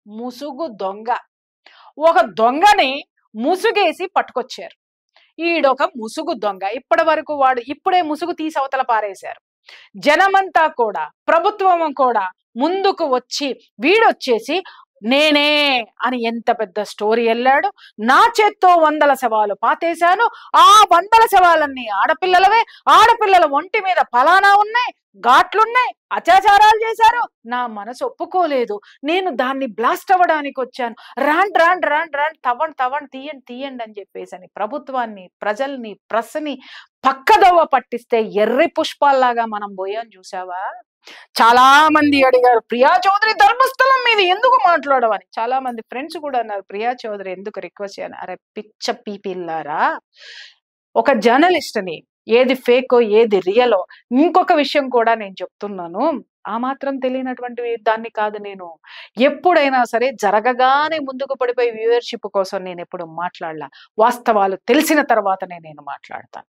ముసుగు దొంగ. ఒక దొంగని ముసుగేసి పట్టుకొచ్చారు. ఈడొక ముసుగు దొంగ. ఇప్పటి వరకు వాడు ఇప్పుడే ముసుగు తీసి అవతల పారేశారు. జనమంతా కూడా, ప్రభుత్వం కూడా ముందుకు వచ్చి వీడొచ్చేసి నేనే అని ఎంత పెద్ద స్టోరీ వెళ్ళాడు. నా చేత్తో 100 శవాలు పాతేశాను. ఆ 100 శవాలన్నీ ఆడపిల్లలవే. ఆడపిల్లల ఒంటి మీద ఫలానా ఉన్నాయి, ఘాట్లున్నాయి, అత్యాచారాలు చేశారు. నా మనసు ఒప్పుకోలేదు. నేను దాన్ని బ్లాస్ట్ అవ్వడానికి వచ్చాను. రాండ్ రాండ్ రాండ్ రాండ్ తవ్వండి తీయండి తీయండి అని చెప్పేసి ప్రభుత్వాన్ని, ప్రజల్ని, ప్రెస్ని పక్కదోవ పట్టిస్తే ఎర్రి పుష్పాల్లాగా మనం పోయాం. చూసావా? చాలా మంది అడిగారు, ప్రియా చౌదరి ధర్మస్థలం మీద ఎందుకు మాట్లాడవని. చాలా మంది ఫ్రెండ్స్ కూడా అన్నారు, ప్రియా చౌదరి ఎందుకు రిక్వెస్ట్ చేయను. అరే పిచ్చ పీపిల్లారా, ఒక జర్నలిస్ట్ని ఏది ఫేకో ఏది రియలో ఇంకొక విషయం కూడా నేను చెప్తున్నాను. ఆ మాత్రం తెలియనటువంటి దాన్ని కాదు నేను. ఎప్పుడైనా సరే జరగగానే ముందుకు పడిపోయి వ్యూవర్షిప్ కోసం నేను ఎప్పుడు మాట్లాడలా. వాస్తవాలు తెలిసిన తర్వాతనే నేను మాట్లాడతాను.